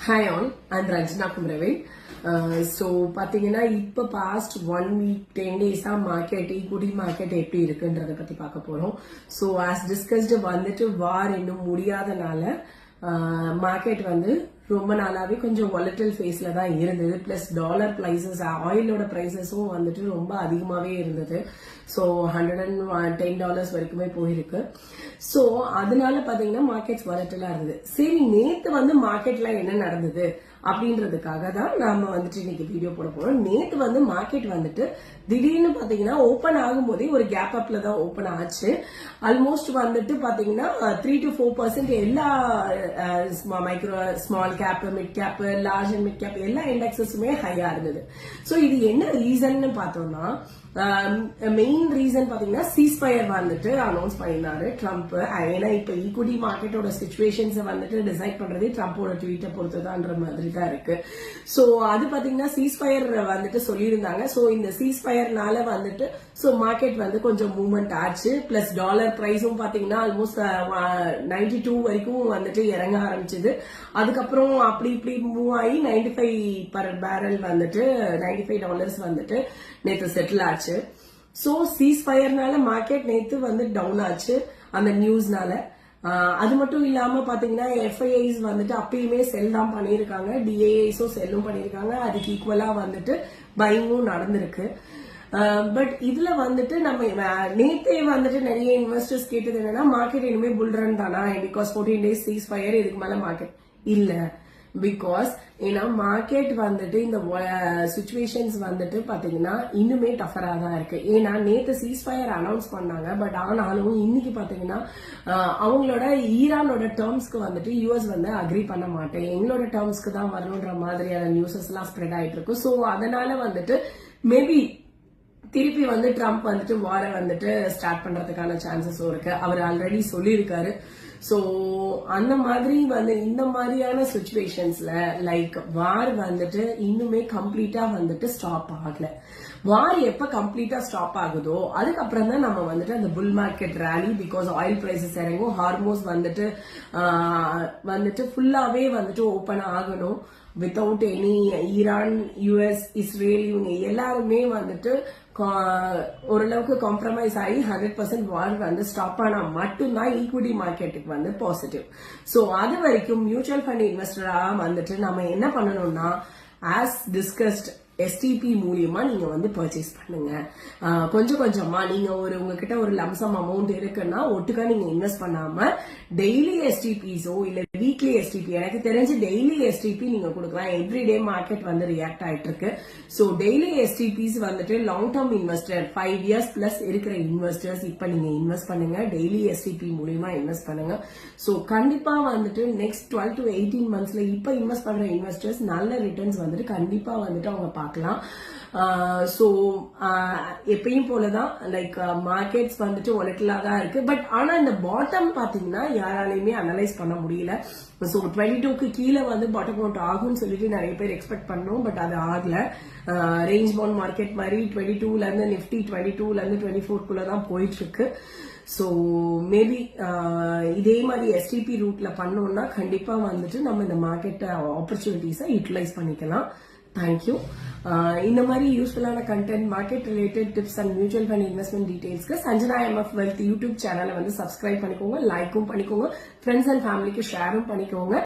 Hi all, I'm Ranjana Kumravin. So பாத்தீங்கன்னா இப்ப past 1 week 10 days market equity market எப்படி இருக்குன்றத பத்தி பார்க்க போறோம். So as discussed வந்துட்டு வார் இன்னும் முடியாதனால மார்க்கெட் வந்து ரொம்ப நாளாவே கொஞ்சம் வாலட்டில் ஃபேஸ்ல தான் இருந்தது. பிளஸ் டாலர் பிரைசஸ் ஆயிலோட பிரைசஸும் வந்துட்டு ரொம்ப அதிகமாவே இருந்தது. ஸோ $110 வரைக்குமே போயிருக்கு. ஸோ அதனால பாத்தீங்கன்னா மார்க்கெட்ஸ் வாலட்டிலா இருந்தது. சரி, நேத்து வந்து மார்க்கெட்ல என்ன நடந்தது அப்படின்றதுக்காக தான் நாம வந்துட்டு இன்னைக்கு வீடியோ போட போறோம். நேத்து வந்து மார்க்கெட் வந்துட்டு திடீர்னு பாத்தீங்கன்னா ஓபன் ஆகும் போதே ஒரு கேப் அப்ல தான் ஓபன் ஆச்சு. ஆல்மோஸ்ட் வந்துட்டு பாத்தீங்கன்னா 3 to 4% எல்லா micro small cap, mid cap, large and mid cap எல்லா இண்டெக்ஸஸுமே ஹையா இருந்தது. சோ இது என்ன ரீசன் பார்த்தோம்னா, மெயின் ரீசன் பாத்தீங்கன்னா சீஸ்ஃபயர் வந்துட்டு அனௌன்ஸ் பண்ணினாரு ட்ரம்ப். ஏன்னா இப்ப ஈக்விட்டி மார்க்கெட்டோட சிச்சுவேஷன்ஸ் வந்துட்டு டிசைட் பண்றது ட்ரம்போட ட்வீட்டை பொறுத்துதான்ற மாதிரி தான் இருக்கு. சோ அது பாத்தீங்கன்னா சீஸ்ஃபயர் வந்துட்டு சொல்லியிருந்தாங்க. சோ இந்த சீஸ்ஃபயர்னால வந்துட்டு சோ மார்க்கெட் வந்து கொஞ்சம் மூவ்மெண்ட் ஆச்சு. பிளஸ் டாலர் பிரைஸும் பாத்தீங்கன்னா ஆல்மோஸ்ட் 92 வரைக்கும் வந்துட்டு இறங்க ஆரம்பிச்சது. அதுக்கப்புறம் அப்படி இப்படி மூவ் ஆகி 95 பர் பேரல் வந்துட்டு $95 வந்துட்டு நேத்து செட்டில் ஆச்சு. சோ சீஸ்ஃபயர்னால மார்க்கெட் நேத்து வந்து டவுன் ஆச்சு அந்த நியூஸ்னால. அது மட்டும் இல்லாம பாத்தீங்கன்னா எஃப்ஐஐஸ் வந்துட்டு அப்பயுமே செல் தான் பண்ணிருக்காங்க, டிஏஐஸும் செல்லும் பண்ணிருக்காங்க. அதுக்கு ஈக்குவலா வந்துட்டு பையிங்கும் நடந்திருக்கு. பட் இதுல வந்துட்டு நம்ம நேத்தே வந்துட்டு நிறைய இன்வெஸ்டர்ஸ் கேட்டது என்னன்னா, மார்க்கெட் இனிமே புல் ரன் தானா, பிகாஸ் 14 days சீஸ் ஃபயர், இதுக்கு மேல மார்க்கெட் இல்ல. பிகாஸ் ஏன்னா மார்க்கெட் வந்துட்டு இந்த சிச்சுவேஷன்ஸ் வந்துட்டு பாத்தீங்கன்னா இன்னுமே டஃபரா தான் இருக்கு. ஏன்னா நேத்து சீஸ்ஃபயர் அனௌன்ஸ் பண்ணாங்க. பட் ஆனாலும் இன்னைக்கு பாத்தீங்கன்னா அவங்களோட ஈரானோட டேர்ம்ஸ்க்கு வந்துட்டு யூஎஸ் வந்து அக்ரி பண்ண மாட்டேன், எங்களோட டேர்ம்ஸ்க்கு தான் வரணுன்ற மாதிரியான நியூஸஸ் எல்லாம் ஸ்ப்ரெட் ஆயிட்டு இருக்கு. சோ அதனால வந்துட்டு மேபி திருப்பி வந்து ட்ரம்ப் வந்துட்டு வார வந்துட்டு ஸ்டார்ட் பண்றதுக்கான சான்சஸும் இருக்கு. அவர் ஆல்ரெடி சொல்லியிருக்காரு. சோ அந்த மாதிரி வந்து இந்த மாதிரியான சிச்சுவேஷன்ஸ்ல லைக் வார் வந்துட்டு இன்னுமே கம்ப்ளீட்டா வந்துட்டு ஸ்டாப் ஆகல. வார் எப்ப கம்ப்ளீட்டா ஸ்டாப் ஆகுதோ அதுக்கப்புறம் தான் நம்ம வந்துட்டு அந்த bull market rally, because oil prices இறங்கும், ஹார்மோஸ் வந்துட்டு ஃபுல்லாவே வந்துட்டு ஓபன் ஆகணும். Without any Iran, US, Israel இவங்க எல்லாருமே வந்துட்டு ஓரளவுக்கு காம்ப்ரமைஸ் ஆகி 100% வார் வந்து ஸ்டாப் ஆனா மட்டும்தான் ஈக்விட்டி மார்க்கெட்டுக்கு வந்து பாசிட்டிவ். சோ அது வரைக்கும் மியூச்சுவல் ஃபண்ட் இன்வெஸ்டரா வந்துட்டு நம்ம என்ன பண்ணணும்னா, ஆஸ் டிஸ்கஸ்ட் எஸ்டிபி மூலியமா நீங்க வந்து பர்ச்சேஸ் பண்ணுங்க. கொஞ்சம் கொஞ்சமா நீங்க உங்ககிட்ட ஒரு லம்சம் அமௌண்ட் இருக்குன்னா ஒட்டுக்கா நீங்க இன்வெஸ்ட் பண்ணாம டெய்லி எஸ்டிபிஸோ இல்ல வீக்லி எஸ்டிபி, எனக்கு தெரிஞ்சு டெய்லி எஸ்டிபி நீங்க கொடுக்கலாம். எவ்ரிடே மார்க்கெட் வந்து ரியாக்ட் ஆயிட்டு இருக்கு. சோ டெய்லி எஸ்டிபிஸ் வந்துட்டு long term investor 5 years plus இருக்கிற இன்வெஸ்டர்ஸ் இப்ப நீங்க இன்வெஸ்ட் பண்ணுங்க, டெய்லி எஸ்டிபி மூலியமா இன்வெஸ்ட் பண்ணுங்க. சோ கண்டிப்பா வந்துட்டு நெக்ஸ்ட் 12 to 18 monthsல இப்ப இன்வெஸ்ட் பண்ற இன்வெஸ்டர்ஸ் நல்ல ரிட்டர்ன்ஸ் வந்துட்டு கண்டிப்பா வந்துட்டு அவங்க பார்க்கலாம். சோ எப்பயும் போலதான் லைக் மார்க்கெட்ஸ் வந்துட்டு ஒலட்டிலா தான் இருக்கு. பட் ஆனா இந்த பாட்டம் பாத்தீங்கன்னா யாராலையுமே அனலைஸ் பண்ண முடியல. சோ 22க்கு கீழே வந்து பாட்டம் அவுட் ஆகும்னு சொல்லிட்டு நிறைய பேர் எக்ஸ்பெக்ட் பண்ணோம். பட் அது ஆகல. ரேஞ்ச் பவுண்ட் மார்க்கெட் மாதிரி 22ல இருந்து நிப்டி 22ல இருந்து 24க்குள்ள தான் போயிட்டு இருக்கு. சோ மேபி இதே மாதிரி எஸ்டிபி ரூட்ல பண்ணோம்னா கண்டிப்பா வந்துட்டு நம்ம இந்த மார்க்கெட் ஆப்பர்ச்சுனிட்டிஸை யூட்டிலைஸ் பண்ணிக்கலாம். தேங்க்யூ. இந்த மாதிரி யூஸ்ஃபுல்லான content, market related tips and mutual fund investment டீடைல்ஸ்க்கு சஞ்சனா எம்எஃப் வெல்த் யூடியூப் சேனலை வந்து சப்ஸ்கிரைப் பண்ணிக்கோங்க, லைக்கும் பண்ணிக்கோங்க, ஃப்ரெண்ட்ஸ் அண்ட் ஃபேமிலிக்கு ஷேரும் பண்ணிக்கோங்க.